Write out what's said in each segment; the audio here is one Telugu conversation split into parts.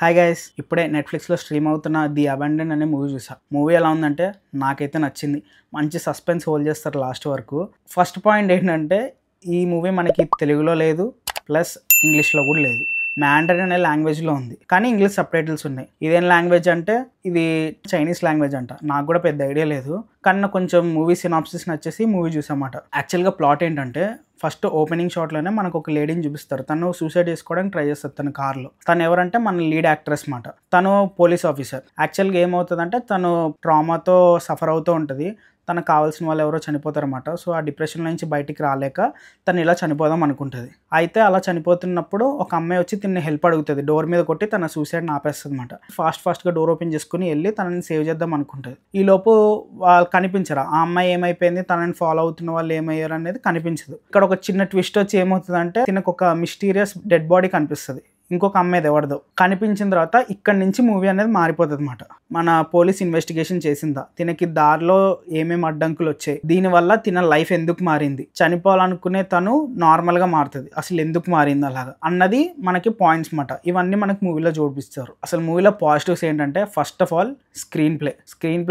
హాయ్ గైస్, ఇప్పుడే నెట్‌ఫ్లిక్స్‌లో స్ట్రీమ్ అవుతున్న 'ది అబాండన్' అనే మూవీ చూసా. మూవీ ఎలా ఉందంటే నాకైతే నచ్చింది. మంచి సస్పెన్స్ హోల్డ్ చేస్తారు లాస్ట్ వరకు. ఫస్ట్ పాయింట్ ఏంటంటే ఈ మూవీ మనకి తెలుగులో లేదు, ప్లస్ ఇంగ్లీష్‌లో కూడా లేదు. మ్యాండరిన్ అనే లాంగ్వేజ్లో ఉంది, కానీ ఇంగ్లీష్ సబ్‌టైటిల్స్ ఉన్నాయి. ఇదేం లాంగ్వేజ్ అంటే ఇది చైనీస్ లాంగ్వేజ్ అంట. నాకు కూడా పెద్ద ఐడియా లేదు, కానీ నాకు కొంచెం మూవీ సినాప్సిస్ నచ్చేసి మూవీ చూసామాట. యాక్చువల్గా ప్లాట్ ఏంటంటే ఫస్ట్ ఓపెనింగ్ షాట్లోనే మనకు ఒక లేడీని చూపిస్తారు. తను సూసైడ్ చేసుకోవడానికి ట్రై చేస్తుంది తన కార్లో. తను ఎవరంటే మన లీడ్ యాక్ట్రెస్ మాట. తను పోలీస్ ఆఫీసర్. యాక్చువల్గా ఏమవుతుందంటే తను ట్రామాతో సఫర్ అవుతూ ఉంటుంది. తనకు కావాల్సిన వాళ్ళు ఎవరో చనిపోతారన్నమాట. సో ఆ డిప్రెషన్ నుంచి బయటికి రాలేక తను ఇలా చనిపోదాం అనుకుంటుంది. అయితే అలా చనిపోతున్నప్పుడు ఒక అమ్మాయి వచ్చి తిన్ని హెల్ప్ అడుగుతుంది. డోర్ మీద కొట్టి తన సూసైడ్ని ఆపేస్తుంది అనమాట. ఫాస్ట్గా డోర్ ఓపెన్ చేసుకుని వెళ్ళి తనని సేవ్ చేద్దాం అనుకుంటుంది. ఈలోపు వాళ్ళు కనిపించరు. ఆ అమ్మాయి ఏమైపోయింది, తనని ఫాలో అవుతున్న వాళ్ళు ఏమయ్యారు అనేది కనిపించదు. ఇక్కడ ఒక చిన్న ట్విస్ట్ వచ్చి ఏమవుతుందంటే తినకు ఒక మిస్టీరియస్ డెడ్ బాడీ కనిపిస్తుంది. ఇంకొక అమ్మాయిది ఎవరిదో కనిపించిన తర్వాత ఇక్కడ నుంచి మూవీ అనేది మారిపోతుంది అనమాట. మన పోలీస్ ఇన్వెస్టిగేషన్ చేసిందా, తినకి దారిలో ఏమేమి అడ్డంకులు వచ్చాయి, దీనివల్ల తిన లైఫ్ ఎందుకు మారింది, చనిపోవాలనుకునే తను నార్మల్గా మారుతుంది, అసలు ఎందుకు మారింది అలాగా అన్నది మనకి పాయింట్స్ మాట. ఇవన్నీ మనకి మూవీలో చూపిస్తారు. అసలు మూవీలో పాజిటివ్స్ ఏంటంటే first of all screen play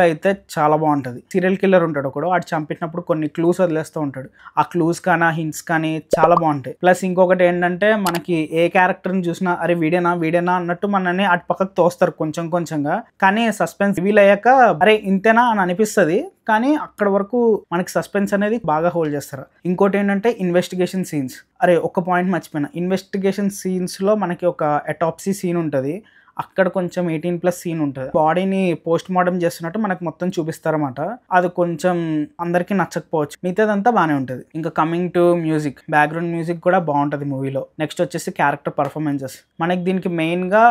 అయితే చాలా బాగుంటుంది. సీరియల్ కిల్లర్ ఉంటాడు ఒకడు, వాడు చంపినప్పుడు కొన్ని క్లూస్ వదిలేస్తూ ఉంటాడు. ఆ క్లూస్ కానీ హింట్స్ కానీ చాలా బాగుంటాయి. ప్లస్ ఇంకొకటి ఏంటంటే మనకి ఏ క్యారెక్టర్ని చూసినా అరే వీడేనా అన్నట్టు మనని అటు పక్కకు తోస్తారు కొంచెంగా. కానీ సస్పెన్స్ రివీల్ అయ్యాక అరే ఇంతేనా అని అనిపిస్తుంది, కానీ అక్కడ వరకు మనకి సస్పెన్స్ అనేది బాగా హోల్డ్ చేస్తారు. ఇంకోటి ఏంటంటే ఇన్వెస్టిగేషన్ సీన్స్. అరే ఒక పాయింట్ మర్చిపోయినా, ఇన్వెస్టిగేషన్ సీన్స్లో మనకి ఒక అటాప్సీ సీన్ ఉంటుంది. అక్కడ కొంచెం 18+ సీన్ ఉంటుంది. బాడీని పోస్ట్ మార్టం చేస్తున్నట్టు మనకు మొత్తం చూపిస్తారన్నమాట. అది కొంచెం అందరికీ నచ్చకపోవచ్చు, మిగతాదంతా బాగానే ఉంటుంది. ఇంకా coming to music, background music కూడా బాగుంటుంది మూవీలో. నెక్స్ట్ వచ్చేసి క్యారెక్టర్ పర్ఫార్మెన్సెస్. మనకి దీనికి మెయిన్గా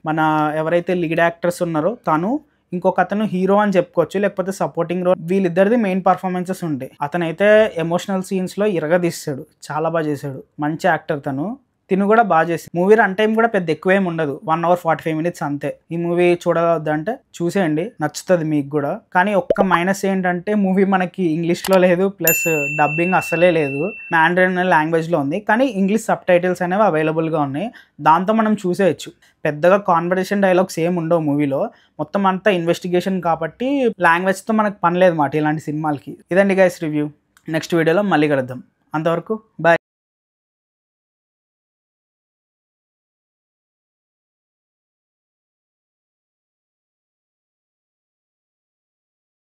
మన ఎవరైతే లీడ్ యాక్టర్స్ ఉన్నారో తను, ఇంకొక అతను హీరో అని చెప్పుకోవచ్చు, లేకపోతే సపోర్టింగ్ రోల్, వీళ్ళిద్దరిది మెయిన్ పర్ఫార్మెన్సెస్ ఉంటాయి. అతనైతే ఎమోషనల్ సీన్స్లో ఇరగదీస్తాడు, చాలా బాగా చేశాడు. మంచి యాక్టర్ తిను కూడా బాగా చేసి. మూవీ రన్ టైం కూడా పెద్ద ఎక్కువేం ఉండదు, 1 hour 45 minutes అంతే. ఈ మూవీ చూడవద్దంటే చూసేయండి, నచ్చుతుంది మీకు కూడా. కానీ ఒక్క మైనస్ ఏంటంటే మూవీ మనకి ఇంగ్లీష్లో లేదు, ప్లస్ డబ్బింగ్ అస్సలే లేదు. మ్యాండరిన్ లాంగ్వేజ్లో ఉంది, కానీ ఇంగ్లీష్ సబ్‌టైటిల్స్ అనేవి అవైలబుల్గా ఉన్నాయి. దాంతో మనం చూసేయచ్చు. పెద్దగా కాన్వర్సేషన్ డైలాగ్స్ ఏమి ఉండవు మూవీలో. మొత్తం అంతా ఇన్వెస్టిగేషన్ కాబట్టి లాంగ్వేజ్తో మనకు పని లేదు మాట ఇలాంటి సినిమాలకి. ఇదండి గైస్ రివ్యూ. నెక్స్ట్ వీడియోలో మళ్ళీ కలుద్దాం. అంతవరకు బాయ్.